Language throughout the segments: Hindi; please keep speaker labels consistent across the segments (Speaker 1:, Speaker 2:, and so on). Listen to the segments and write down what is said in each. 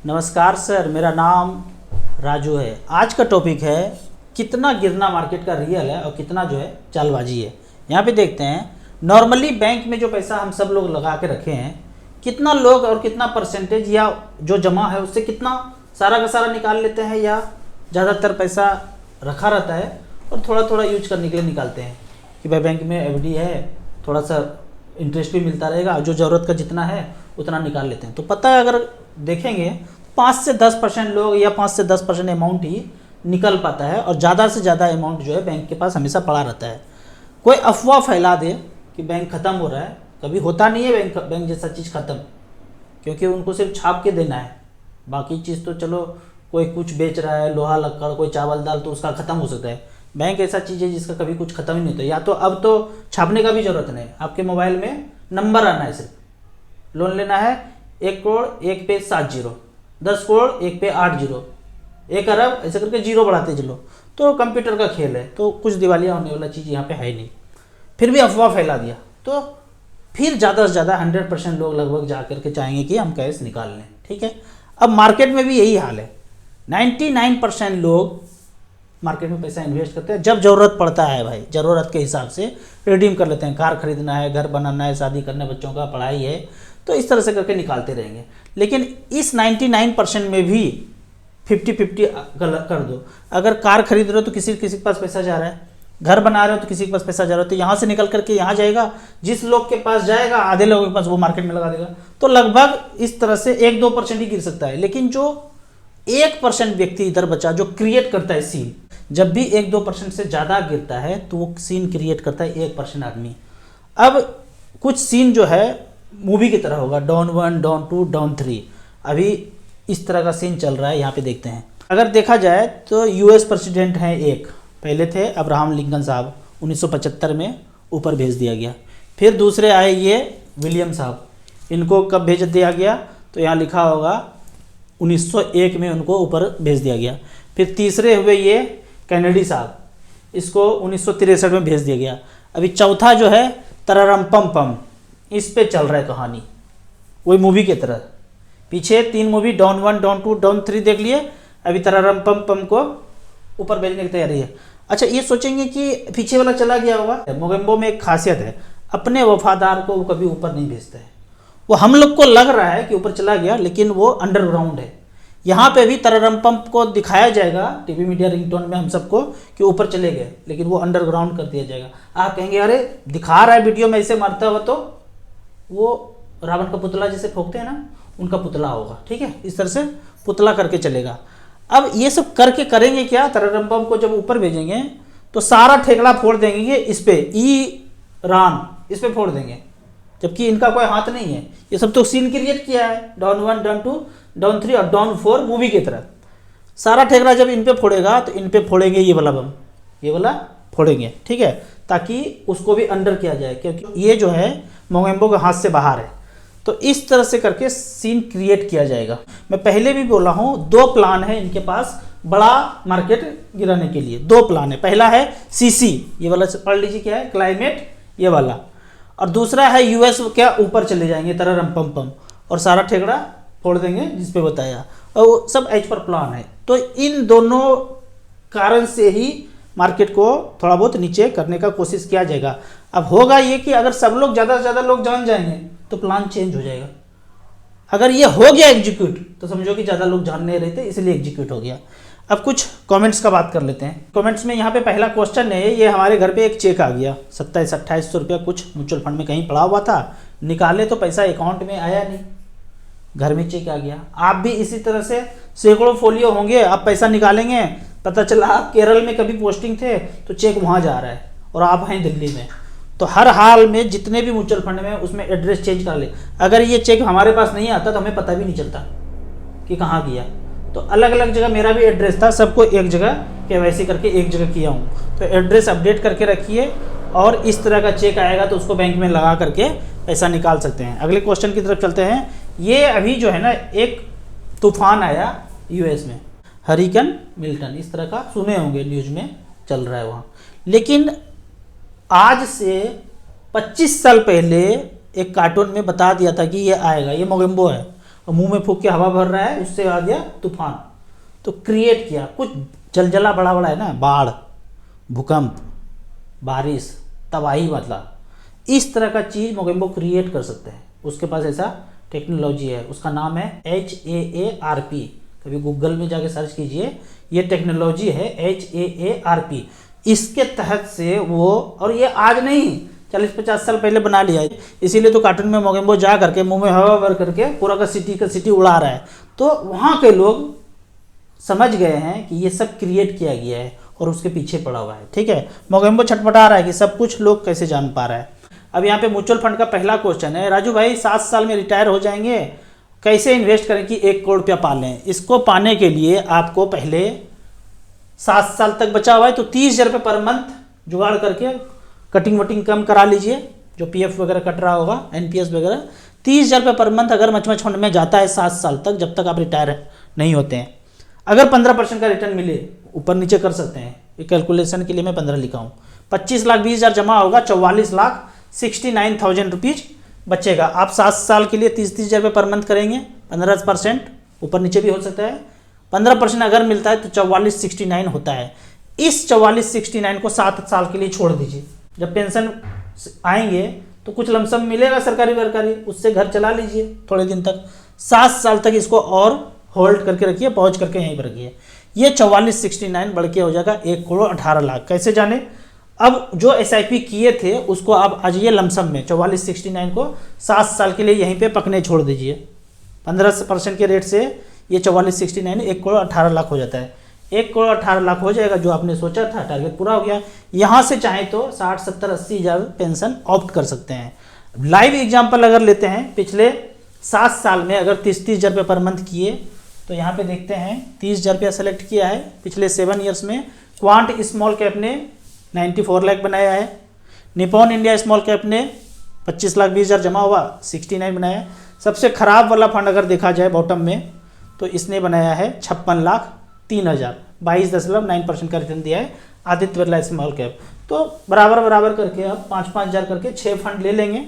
Speaker 1: नमस्कार सर, मेरा नाम राजू है। आज का टॉपिक है कितना गिरना मार्केट का रियल है और कितना जो है चालबाजी है। यहाँ पे देखते हैं नॉर्मली बैंक में जो पैसा हम सब लोग लगा के रखे हैं, कितना लोग और कितना परसेंटेज या जो जमा है उससे कितना सारा का सारा निकाल लेते हैं या ज़्यादातर पैसा रखा रहता है और थोड़ा थोड़ा यूज करने के लिए निकालते हैं कि भाई बैंक में एफडी है, थोड़ा सा इंटरेस्ट भी मिलता रहेगा, जो ज़रूरत का जितना है उतना निकाल लेते हैं। तो पता है अगर देखेंगे 5 से 10% लोग या 5 से 10% अमाउंट ही निकल पाता है और ज़्यादा से ज़्यादा अमाउंट जो है बैंक के पास हमेशा पड़ा रहता है। कोई अफवाह फैला दे कि बैंक ख़त्म हो रहा है, कभी होता नहीं है बैंक जैसा चीज़ ख़त्म, क्योंकि उनको सिर्फ छाप के देना है। बाकी चीज़ तो चलो कोई कुछ बेच रहा है, लोहा लक्कड़, कोई चावल दाल, तो उसका ख़त्म हो सकता है। बैंक ऐसा चीज़ है जिसका कभी कुछ ख़त्म ही नहीं होता। या तो अब तो छापने का भी ज़रूरत नहीं, आपके मोबाइल में नंबर आना है। सिर्फ लोन लेना है 1 करोड़ 1 पे 7 जीरो, 10 करोड़ 1 पे 8 जीरो, 1 अरब ऐसे करके जीरो बढ़ाते चलो। तो कंप्यूटर का खेल है, तो कुछ दिवालिया होने वाला चीज़ यहाँ पे है नहीं। फिर भी अफवाह फैला दिया तो फिर ज़्यादा से ज़्यादा 100% लोग लगभग जा करके चाहेंगे कि हम कैश निकाल लें। ठीक है, अब मार्केट में भी यही हाल है। 99% लोग मार्केट में पैसा इन्वेस्ट करते हैं, जब ज़रूरत पड़ता है भाई ज़रूरत के हिसाब से रिडीम कर लेते हैं। कार खरीदना है, घर बनाना है, शादी करना है, बच्चों का पढ़ाई है, तो इस तरह से करके निकालते रहेंगे। लेकिन इस 99% में भी 50-50 कर दो। अगर कार खरीद रहे हो तो किसी के पास पैसा जा रहा है, घर बना रहे हो तो किसी के पास पैसा जा रहा है, तो यहाँ से निकल करके यहाँ जाएगा, जिस लोग के पास जाएगा आधे लोगों के पास वो मार्केट में लगा देगा। तो लगभग इस तरह से 1-2% ही गिर सकता है। लेकिन जो 1% व्यक्ति इधर बचा जो क्रिएट करता है सीन, जब भी 1-2% से ज़्यादा गिरता है तो वो सीन क्रिएट करता है 1% आदमी। अब कुछ सीन जो है मूवी की तरह होगा, डाउन 1, डाउन 2, डाउन 3। अभी इस तरह का सीन चल रहा है, यहाँ पे देखते हैं। अगर देखा जाए तो यूएस प्रेसिडेंट हैं एक, पहले थे अब्राहम लिंकन साहब, 1975 में ऊपर भेज दिया गया। फिर दूसरे आए ये विलियम साहब, इनको कब भेज दिया गया तो यहाँ लिखा होगा 1901 में उनको ऊपर भेज दिया गया। फिर तीसरे हुए ये कैनेडी साहब, इसको 1963 में भेज दिया गया। अभी चौथा जो है तररम पम पम, इस पे चल रहा है कहानी वही मूवी की तरह। पीछे 3 मूवी डाउन 1, डाउन 2, डाउन 3 देख लिए, अभी तररम पम पम को ऊपर भेजने की तैयारी है। अच्छा, ये सोचेंगे कि पीछे वाला चला गया होगा। मोगेम्बो में एक खासियत है, अपने वफादार को वो कभी ऊपर नहीं भेजता है। वो हम लोग को लग रहा है कि ऊपर चला गया, लेकिन वो अंडरग्राउंड है। यहाँ पे भी तररम पंप को दिखाया जाएगा टीवी मीडिया रिंगटोन में हम सबको कि ऊपर चले गए, लेकिन वो अंडरग्राउंड कर दिया जाएगा। आप कहेंगे अरे दिखा रहा है वीडियो में ऐसे मारता हुआ, तो वो रावण का पुतला जिसे फोकते हैं ना, उनका पुतला होगा। ठीक है, इस तरह से पुतला करके चलेगा। अब ये सब करके करेंगे क्या, तररम पंप को जब ऊपर भेजेंगे तो सारा ठेकड़ा फोड़ देंगे इस पे, ईरान इस पे फोड़ देंगे, जबकि इनका कोई हाथ नहीं है। ये सब तो सीन क्रिएट किया है, डाउन 1, डाउन 2, डाउन 3 और डाउन 4 मूवी की तरह। सारा ठेकड़ा जब इन पे फोड़ेगा तो इन पे फोड़ेंगे ये वाला बम, ये वाला फोड़ेंगे। ठीक है, ताकि उसको भी अंडर किया जाए, क्योंकि ये जो है मोगेम्बो के हाथ से बाहर है। तो इस तरह से करके सीन क्रिएट किया जाएगा। मैं पहले भी बोला हूँ, 2 प्लान है इनके पास बड़ा मार्केट गिराने के लिए। 2 प्लान है, पहला है सीसी, ये वाला पढ़ लीजिए क्या है, क्लाइमेट, ये वाला, और दूसरा है यूएस क्या ऊपर चले जाएंगे तररम पम पम और सारा ठेकड़ा फोड़ देंगे जिस पे बताया, और वो सब एज पर प्लान है। तो इन दोनों कारण से ही मार्केट को थोड़ा बहुत नीचे करने का कोशिश किया जाएगा। अब होगा ये कि अगर सब लोग ज़्यादा से ज़्यादा लोग जान जाएंगे तो प्लान चेंज हो जाएगा। अगर ये हो गया एग्जीक्यूट तो समझो कि ज़्यादा लोग जान नहीं रहे थे, इसलिए एग्जीक्यूट हो गया। अब कुछ कमेंट्स का बात कर लेते हैं। कमेंट्स में यहाँ पे पहला क्वेश्चन है, ये हमारे घर पे एक चेक आ गया 2700-2800 रुपया कुछ म्यूचुअल फंड में कहीं पड़ा हुआ था, निकाले तो पैसा अकाउंट में आया नहीं, घर में चेक आ गया। आप भी इसी तरह से सैकड़ों फोलियो होंगे, आप पैसा निकालेंगे, पता चला आप केरल में कभी पोस्टिंग थे तो चेक वहाँ जा रहा है और आप हैं दिल्ली में। तो हर हाल में जितने भी म्यूचुअल फंड में उसमें एड्रेस चेंज कर ले। अगर ये चेक हमारे पास नहीं आता तो हमें पता भी नहीं चलता कि कहाँ गया। तो अलग अलग जगह मेरा भी एड्रेस था, सबको एक जगह केवाईसी करके एक जगह किया हूँ। तो एड्रेस अपडेट करके रखिए, और इस तरह का चेक आएगा तो उसको बैंक में लगा करके पैसा निकाल सकते हैं। अगले क्वेश्चन की तरफ चलते हैं। ये अभी जो है ना एक तूफान आया यूएस में, हरिकेन मिल्टन, इस तरह का सुने होंगे, न्यूज में चल रहा है वहाँ। लेकिन आज से 25 साल पहले एक कार्टून में बता दिया था कि ये आएगा, ये मोगेम्बो है, और मुंह में फूंक के हवा भर रहा है, उससे आ गया तूफान। तो क्रिएट किया कुछ जलजला बड़ा बड़ा है ना, बाढ़, भूकंप, बारिश, तबाही, मतलब इस तरह का चीज़ मोगेम्बो क्रिएट कर सकते हैं। उसके पास ऐसा टेक्नोलॉजी है, उसका नाम है HAARP। कभी गूगल में जाके सर्च कीजिए, ये टेक्नोलॉजी है HAARP। इसके तहत से वो, और ये आज नहीं 40-50 साल पहले बना लिया है, इसीलिए तो कार्टून में मोगेम्बो जा करके मुंह में हवा भर करके पूरा का सिटी उड़ा रहा है। तो वहाँ के लोग समझ गए हैं कि ये सब क्रिएट किया गया है और उसके पीछे पड़ा हुआ है। ठीक है, मोगेम्बो छटपटा रहा है कि सब कुछ लोग कैसे जान पा रहा है। अब यहाँ पे म्यूचुअल फंड का पहला क्वेश्चन है, राजू भाई 7 साल में रिटायर हो जाएंगे, कैसे इन्वेस्ट करें कि 1 करोड़ रुपया पालें? इसको पाने के लिए आपको पहले 7 साल तक बचा हुआ है तो 30,000 रुपये पर मंथ जुगाड़ करके कटिंग वटिंग कम करा लीजिए, जो PF वगैरह कट रहा होगा, NPS वगैरह। 30,000 रुपये पर मंथ अगर मच फंड में जाता है 7 साल तक, जब तक आप रिटायर नहीं होते हैं। अगर 15% का रिटर्न मिले, ऊपर नीचे कर सकते हैं, ये कैलकुलेशन के लिए मैं 15 लिखा हूँ। 25,20,000 जमा होगा, 44,69,000 रुपीज़ बचेगा। आप 7 साल के लिए 30,000 रुपये पर मंथ करेंगे, 15%, ऊपर नीचे भी हो सकता है। 15% अगर मिलता है तो 44,69 होता है। इस 44,69 को 7 साल के लिए छोड़ दीजिए। जब पेंशन आएंगे तो कुछ लमसम मिलेगा सरकारी वरकारी, उससे घर चला लीजिए थोड़े दिन तक। 7 साल तक इसको और होल्ड करके रखिए, पहुँच करके यहीं पर रखिए। ये 44,69 बढ़ के हो जाएगा 1,18,00,000। कैसे जाने? अब जो SIP किए थे उसको आप आज ये लमसम में 44,69 को 7 साल के लिए यहीं पे पकने छोड़ दीजिए। 15% के रेट से ये 44,69 1,18,00,000 हो जाता है। 1,18,00,000 हो जाएगा, जो आपने सोचा था टारगेट पूरा हो गया। यहाँ से चाहे तो 60, 70, 80 हज़ार पेंशन ऑप्ट कर सकते हैं। लाइव एग्जाम्पल अगर लेते हैं, पिछले 7 साल में अगर 30,000 रुपये पर मंथ किए तो यहाँ पे देखते हैं 30,000 रुपया सेलेक्ट किया है। पिछले 7 ईयर्स में क्वांट स्मॉल कैप ने 94 लाख बनाया है, निपॉन इंडिया स्मॉल कैप ने 25,20,000 जमा हुआ 69 बनाया है। सबसे खराब वाला फंड अगर देखा जाए बॉटम में तो इसने बनाया है 56,03,000, 22.9% का रिटर्न दिया है आदित्य बिरला स्मॉल कैप। तो बराबर बराबर करके अब 5-5 हज़ार करके 6 फंड ले लेंगे,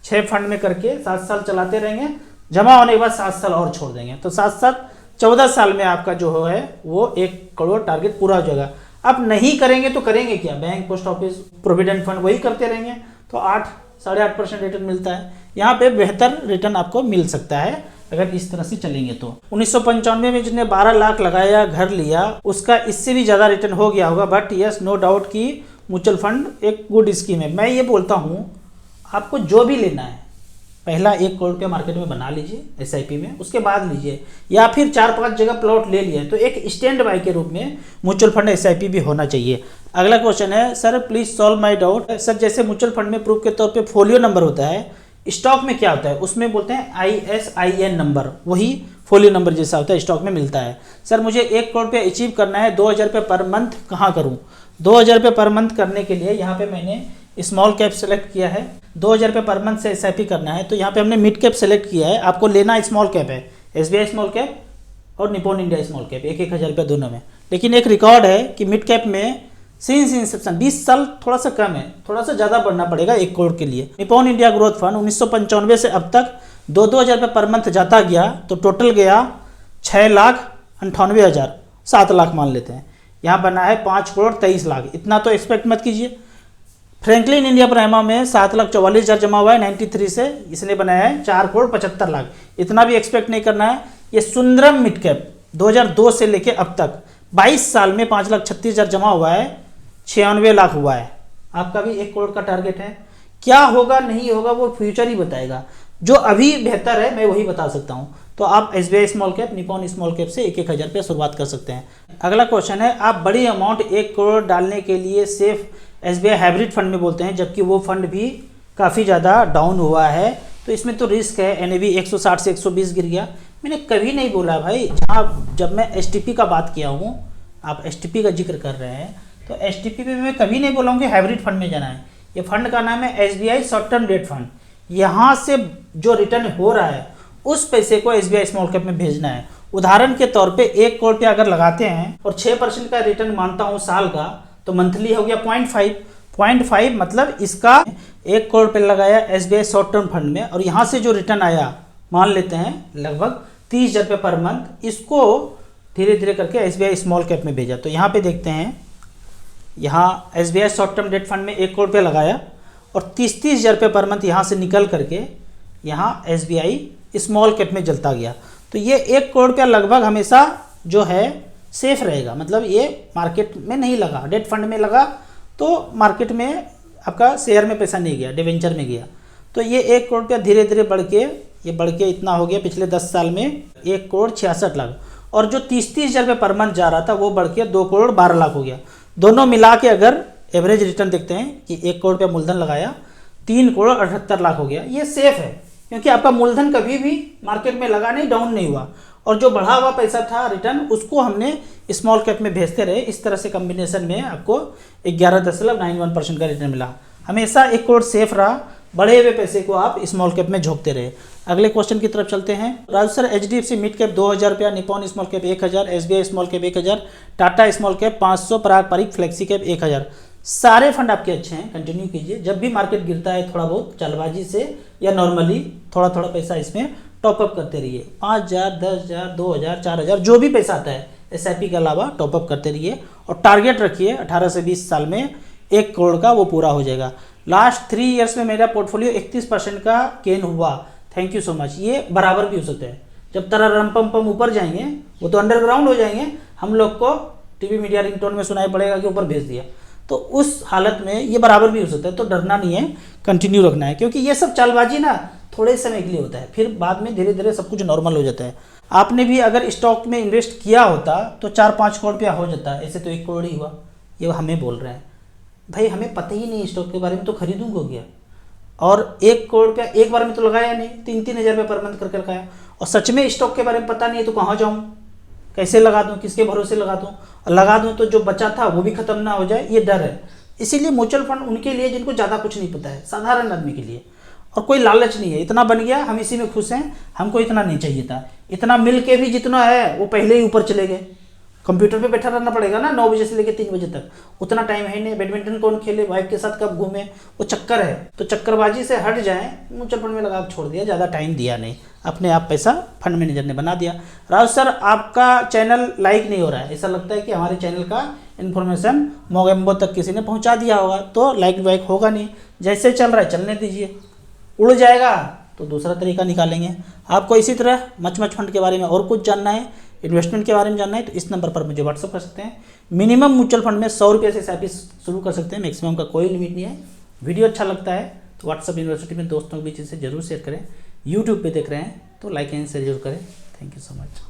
Speaker 1: 6 फंड में करके 7 साल चलाते रहेंगे, जमा होने के बाद 7 साल और छोड़ देंगे। तो 7-7 14 साल में आपका जो है वो 1 करोड़ टारगेट पूरा हो जाएगा। अब नहीं करेंगे तो करेंगे क्या? Bank, post office, provident fund वही करते रहेंगे तो 8-8.5% रिटर्न मिलता है। यहाँ पे बेहतर रिटर्न आपको मिल सकता है अगर इस तरह से चलेंगे तो। 1995 में जिसने 12 लाख लगाया, घर लिया, उसका इससे भी ज़्यादा रिटर्न हो गया होगा। बट यस, नो डाउट कि म्यूचुअल फंड एक गुड स्कीम है। मैं ये बोलता हूँ आपको जो भी लेना है, पहला 1 करोड़ रुपया मार्केट में बना लीजिए SIP में, उसके बाद लीजिए, या फिर 4-5 जगह प्लॉट ले लिया तो एक स्टैंड बाय के रूप में म्यूचुअल फंड SIP भी होना चाहिए। अगला क्वेश्चन है, sir please solve my doubt. Sir जैसे म्यूचुअल फंड में प्रूफ के तौर पे फोलियो नंबर होता है, स्टॉक में क्या होता है? उसमें बोलते हैं ISIN नंबर, वही फोलियो नंबर जैसा होता है, स्टॉक में मिलता है। सर मुझे 1 करोड़ रुपया अचीव करना है, 2,000 रुपये पर मंथ कहाँ करूँ? 2,000 रुपये पर मंथ करने के लिए यहाँ पे मैंने स्मॉल कैप सेलेक्ट किया है। 2,000 रुपये पर मंथ से SIP करना है तो यहाँ पे हमने मिड कैप सेलेक्ट किया है। आपको लेना स्मॉल कैप है, SBI स्मॉल कैप और निपॉन इंडिया स्मॉल कैप, 1-1 हज़ार रुपया दोनों में। लेकिन एक रिकॉर्ड है कि मिड कैप में सिंस इंसेप्शन 20 साल थोड़ा सा कम है, थोड़ा सा ज़्यादा बढ़ना पड़ेगा 1 करोड़ के लिए। निपॉन इंडिया ग्रोथ फंड 1995 से अब तक 2-2 हज़ार रुपये पर मंथ जाता गया तो टोटल गया 6,98,000, 7 लाख मान लेते हैं। यहाँ बना है 5,23,00,000, इतना तो एक्सपेक्ट मत कीजिए। फ्रैंकलिन इंडिया प्राइमा में 7,44,000 जमा हुआ है 93 से, इसने बनाया है 4,75,00,000, इतना भी एक्सपेक्ट नहीं करना है। ये सुंदरम मिड कैप 2002 से लेके अब तक 22 साल में 5,36,000 जमा हुआ है, 96 लाख हुआ है। आपका भी 1 करोड़ का टारगेट है। क्या होगा नहीं होगा वो फ्यूचर ही बताएगा, जो अभी बेहतर है मैं वही बता सकता हूँ। तो आप SBI small cap, Nippon small cap से 1-1 हज़ार रुपये शुरुआत कर सकते हैं। अगला क्वेश्चन है, आप बड़ी अमाउंट 1 करोड़ डालने के लिए सेफ SBI हाइब्रिड फंड में बोलते हैं, जबकि वो फंड भी काफ़ी ज़्यादा डाउन हुआ है, तो इसमें तो रिस्क है। NAV 160 से 120 गिर गया। मैंने कभी नहीं बोला भाई, जब मैं STP का बात किया हूँ, आप STP का जिक्र कर रहे हैं, तो STP पे मैं कभी नहीं बोला हूँ कि हाइब्रिड फंड में जाना है। ये फंड का नाम है SBI short term debt fund. यहाँ से जो रिटर्न हो रहा है उस पैसे को SBI स्मॉल कैप में भेजना है। उदाहरण के तौर पे 1 करोड़ रुपया अगर लगाते हैं और 6% का रिटर्न मानता हूँ साल का, तो मंथली हो गया 0.5 मतलब इसका 1 करोड़ रुपये लगाया SBI शॉर्ट टर्म फंड में और यहाँ से जो रिटर्न आया मान लेते हैं लगभग 30,000 रुपये पर मंथ, इसको धीरे धीरे करके SBI स्मॉल कैप में भेजा। तो यहाँ पे देखते हैं, यहाँ SBI short term debt fund में 1 करोड़ रुपये लगाया और 30,000 रुपये पर मंथ यहाँ से निकल करके यहाँ SBI स्मॉल कैप में जलता गया। तो ये 1 करोड़ रुपया लगभग हमेशा जो है सेफ रहेगा, मतलब ये मार्केट में नहीं लगा, डेट फंड में लगा तो मार्केट में आपका शेयर में पैसा नहीं गया, डिवेंचर में गया। तो ये 1 करोड़ रुपया धीरे धीरे बढ़ के इतना हो गया पिछले 10 साल में 1 करोड़ 66 लाख, और जो 30,000 रुपये पर मंथ जा रहा था वो बढ़ के 2 करोड़ 12 लाख हो गया। दोनों मिला के अगर एवरेज रिटर्न देखते हैं कि 1 करोड़ रुपया मूलधन लगाया 3 करोड़ 78 लाख हो गया। ये सेफ है क्योंकि आपका मूलधन कभी भी मार्केट में लगा नहीं, डाउन नहीं हुआ, और जो बढ़ा हुआ पैसा था रिटर्न उसको हमने स्मॉल कैप में भेजते रहे। इस तरह से कम्बिनेशन में आपको 11.91% का रिटर्न मिला। हमेशा 1 करोड़ सेफ रहा, बढ़े हुए पैसे को आप स्मॉल कैप में झोंकते रहे। अगले क्वेश्चन की तरफ चलते हैं। Raju sir, HDFC mid cap 2,000 रुपया, Nippon small cap 1,000, SBI small cap 1,000, Tata small cap 500, पराग पारिक फ्लेक्सी कैप 1,000। सारे फंड आपके अच्छे हैं, कंटिन्यू कीजिए। जब भी मार्केट गिरता है थोड़ा बहुत चालबाजी से या नॉर्मली थोड़ा थोड़ा पैसा इसमें टॉपअप करते रहिए। 5,000, 10,000, 2,000, 4,000 जो भी पैसा आता है SIP के अलावा टॉपअप करते रहिए और टारगेट रखिए 18 से 20 साल में 1 करोड़ का वो पूरा हो जाएगा। लास्ट 3 ईयर्स में मेरा पोर्टफोलियो 31% का गेन हुआ, थैंक यू सो मच। ये बराबर भी हो सकता है, जब तरह रम पम पम ऊपर जाएंगे वो तो अंडरग्राउंड हो जाएंगे, हम लोग को टीवी मीडिया रिंगटोन में सुनाई पड़ेगा कि ऊपर भेज दिया, तो उस हालत में ये बराबर भी हो सकता है। तो डरना नहीं है, कंटिन्यू रखना है, क्योंकि ये सब चालबाजी ना थोड़े समय के लिए होता है, फिर बाद में धीरे धीरे सब कुछ नॉर्मल हो जाता है। आपने भी अगर स्टॉक में इन्वेस्ट किया होता तो 4-5 करोड़ रुपया हो जाता, ऐसे तो 1 करोड़ ही हुआ। ये हमें बोल रहे हैं भाई, हमें पता ही नहीं स्टॉक के बारे में, तो खरीदूंगा हो गया, और 1 करोड़ रुपया एक बार में तो लगाया नहीं, 3-3 हज़ार रुपये पर मंथ करके लगाया। और सच में स्टॉक के बारे में पता नहीं है तो कहाँ जाऊँ, कैसे लगा दूँ, किसके भरोसे लगा दूँ, और लगा दूँ तो जो बचा था वो भी खत्म ना हो जाए, ये डर है। इसीलिए म्यूचुअल फंड उनके लिए जिनको ज़्यादा कुछ नहीं पता है, साधारण आदमी के लिए, और कोई लालच नहीं है। इतना बन गया, हम इसी में खुश हैं, हमको इतना नहीं चाहिए था। इतना मिल के भी जितना है वो पहले ही ऊपर चले गए। कंप्यूटर पे बैठा रहना पड़ेगा ना 9 बजे से लेकर 3 बजे तक, उतना टाइम है नहीं। बैडमिंटन कौन खेले, वाइफ के साथ कब घूमे, वो चक्कर है। तो चक्करबाजी से हट जाएं, म्यूचुअल फंड में लगा छोड़ दिया, ज़्यादा टाइम दिया नहीं, अपने आप पैसा फंड मैनेजर ने बना दिया। राजू सर, आपका चैनल लाइक नहीं हो रहा है, ऐसा लगता है कि हमारे चैनल का इन्फॉर्मेशन मोगेम्बो तक किसी ने पहुँचा दिया होगा, तो लाइक वाइक होगा नहीं। जैसे चल रहा है चलने दीजिए, उड़ जाएगा तो दूसरा तरीका निकालेंगे। आपको इसी तरह मच फंड के बारे में और कुछ जानना है, इन्वेस्टमेंट के बारे में जानना है, तो इस नंबर पर मुझे व्हाट्सअप कर सकते हैं। मिनिमम म्यूचुअल फंड में 100 रुपये से SIP शुरू कर सकते हैं, मैक्सिमम का कोई लिमिट नहीं है। वीडियो अच्छा लगता है तो व्हाट्सअप यूनिवर्सिटी में दोस्तों के बीच इसे जरूर शेयर करें। यूट्यूब पे देख रहे हैं तो लाइक एंड शेयर जरूर करें। Thank you so much.